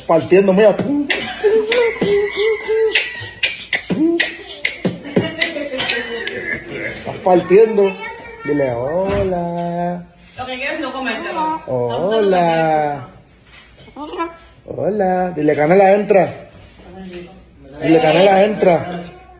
partiendo, mira. Estás partiendo. Dile hola. Lo que quieres no comértelo. Hola. Hola. Dile Canela entra. Dile Canela entra.